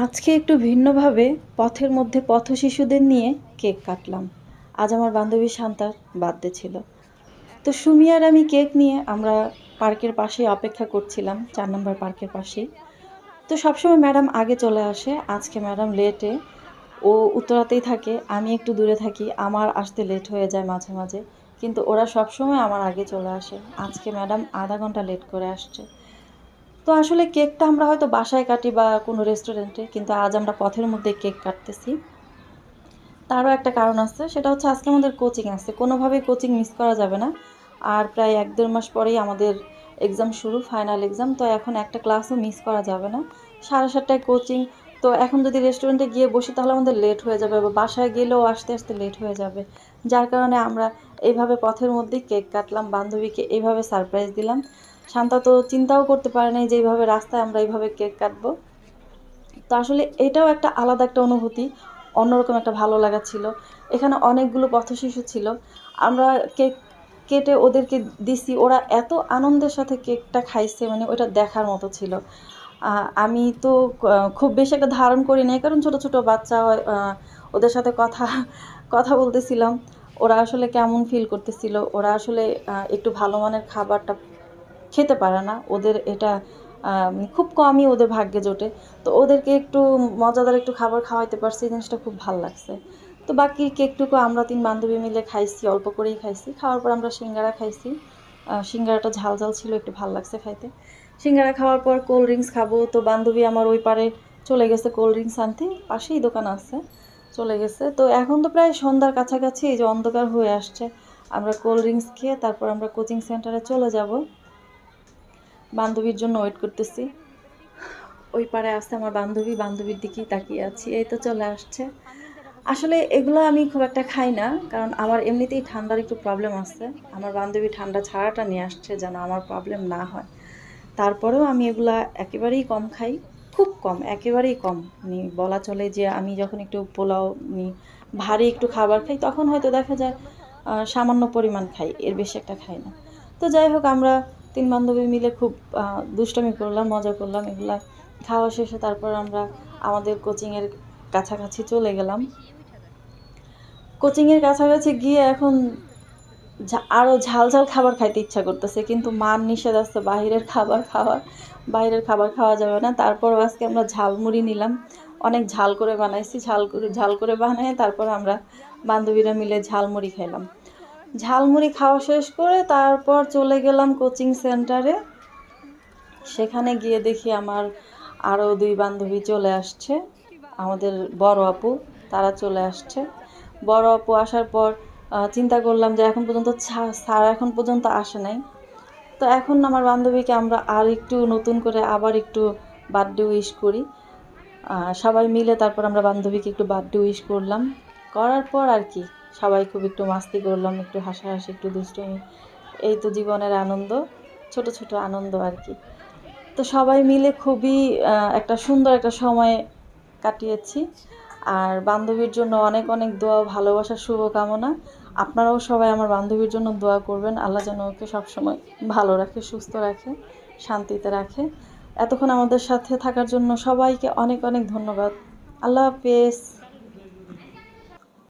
আজকে একটু ভিন্নভাবে পথের মধ্যে পথশিশুদের নিয়ে কেক কাটলাম। আজ আমার বান্ধবী শান্তার বার্থডে ছিল। তো সুমি আর আমি কেক নিয়ে আমরা পার্কের পাশেই অপেক্ষা করছিলাম, ৪ নম্বর পার্কের পাশেই। তো সবসময় ম্যাডাম আগে চলে আসে, আজকে ম্যাডাম লেটে। ও উত্তরাতেই থাকে, আমি একটু দূরে থাকি, আমার আসতে লেট হয়ে যায় মাঝে মাঝে। কিন্তু ওরা সবসময় আমার আগে চলে আসে। আজকে ম্যাডাম আধা ঘন্টা লেট করে আসছে। তো আসলে কেকটা আমরা হয়তো বাসায় কাটি বা কোনো রেস্টুরেন্টে, কিন্তু আজ আমরা পথের মধ্যে কেক কাটতেছি। তারও একটা কারণ আছে, সেটা হচ্ছে আজকে আমাদের কোচিং আছে, কোনোভাবেই কোচিং মিস করা যাবে না। আর প্রায় ১-১.৫ মাস পরেই আমাদের এক্সাম শুরু, ফাইনাল এক্সাম। তো এখন একটা ক্লাসও মিস করা যাবে না। 7:30টায় কোচিং। তো এখন যদি রেস্টুরেন্টে গিয়ে বসি তাহলে আমাদের লেট হয়ে যাবে, বা বাসায় গেলেও আসতে আসতে লেট হয়ে যাবে। যার কারণে আমরা এইভাবে পথের মধ্যেই কেক কাটলাম, বান্ধবীকে এইভাবে সারপ্রাইজ দিলাম। শান্তা তো চিন্তাও করতে পারে নাই যে এইভাবে রাস্তায় আমরা এইভাবে কেক কাটবো। তো আসলে এটাও একটা আলাদা একটা অনুভূতি, অন্যরকম একটা ভালো লাগা ছিল। এখানে অনেকগুলো পথশিশু ছিল। আমরা কেক কেটে ওদেরকে দিছি, ওরা এত আনন্দের সাথে কেকটা খাইছে, মানে ওটা দেখার মতো ছিল। আমি তো খুব বেশি একটা ধারণ করি নাই, কারণ ছোট ছোট বাচ্চা হয়, ওদের সাথে কথা কথা বলতেছিলাম। ওরা আসলে কেমন ফিল করতেছিল, ওরা আসলে একটু ভালো মানের খাবারটা খেতে পারে না, ওদের এটা খুব কমই ওদের ভাগ্যে জোটে। তো ওদেরকে একটু মজাদার একটু খাবার খাওয়াইতে পারছি, এই জিনিসটা খুব ভাল লাগছে। তো বাকি কেকটুকু আমরা ৩ বান্ধবী মিলে খাইছি, অল্প করেই খাইছি। খাওয়ার পর আমরা সিঙ্গারা খাইছি। সিঙ্গারাটা ঝাল ঝাল ছিল, একটু ভাল লাগছে খাইতে। সিঙ্গারা খাওয়ার পর কোল্ড ড্রিঙ্কস খাবো, তো বান্ধবী আমার ওই পারে চলে গেছে কোল্ড ড্রিঙ্কস আনতে, পাশেই দোকান আছে, চলে গেছে। তো এখন তো প্রায় সন্ধ্যার কাছাকাছি, এই যে অন্ধকার হয়ে আসছে। আমরা কোল্ড ড্রিঙ্কস খেয়ে তারপর আমরা কোচিং সেন্টারে চলে যাব। বান্ধবীর জন্য ওয়েট করতেছি। ওই পারে আসছে আমার বান্ধবী, বান্ধবীর দিকেই তাকিয়ে আছি, এই তো চলে আসছে। আসলে এগুলো আমি খুব একটা খাই না, কারণ আমার এমনিতেই ঠান্ডার একটু প্রবলেম আছে। আমার বান্ধবী ঠান্ডা ছাড়াটা নিয়ে আসছে যেন আমার প্রবলেম না হয়। তারপরেও আমি এগুলা একেবারেই কম খাই, খুব কম, একেবারেই কম। মানে বলা চলে যে আমি যখন একটু পোলাও, ভারী একটু খাবার খাই, তখন হয়তো দেখা যায় সামান্য পরিমাণ খাই, এর বেশি একটা খাই না। তো যাই হোক, আমরা ৩ বান্ধবী মিলে খুব দুষ্টামি করলাম, মজা করলাম। এগুলা খাওয়া শেষে তারপর আমরা আমাদের কোচিংয়ের কাছাকাছি চলে গেলাম। কোচিংয়ের কাছাকাছি গিয়ে এখন আরও ঝাল ঝাল খাবার খাইতে ইচ্ছা করতেছে, কিন্তু মার নিষেধ আছে বাহিরের খাবার খাওয়ার। বাইরের খাবার খাওয়া যাবে না। তারপরও আজকে আমরা ঝালমুড়ি নিলাম, অনেক ঝাল করে বানাইছি। ঝাল করে বানায় তারপর আমরা বান্ধবীরা মিলে ঝালমুড়ি খাইলাম। ঝালমুড়ি খাওয়া শেষ করে তারপর চলে গেলাম কোচিং সেন্টারে। সেখানে গিয়ে দেখি আমার আরও ২ বান্ধবী চলে আসছে, আমাদের বড় আপু, তারা চলে আসছে। বড় আপু আসার পর চিন্তা করলাম যে এখন পর্যন্ত স্যার এখন পর্যন্ত আসে নাই। তো এখন আমার বান্ধবীকে আমরা আর একটু নতুন করে আবার একটু বার্থডে উইশ করি। সবাই মিলে তারপর আমরা বান্ধবীকে একটু বার্থডে উইশ করলাম। করার পর আর কি সবাই খুব একটু মাস্তি করলাম, একটু হাসাহাসি, একটু দুষ্টুমি। এই তো জীবনের আনন্দ, ছোট ছোট আনন্দ আর কি। তো সবাই মিলে খুবই একটা সুন্দর একটা সময় কাটিয়েছি। আর বান্ধবীর জন্য অনেক অনেক দোয়া, ভালোবাসা, শুভকামনা। আপনারাও সবাই আমার বান্ধবীর জন্য দোয়া করবেন, আল্লাহ যেন ওকে সবসময় ভালো রাখে, সুস্থ রাখে, শান্তিতে রাখে। এতক্ষণ আমাদের সাথে থাকার জন্য সবাইকে অনেক অনেক ধন্যবাদ। আল্লাহ হাফেজ।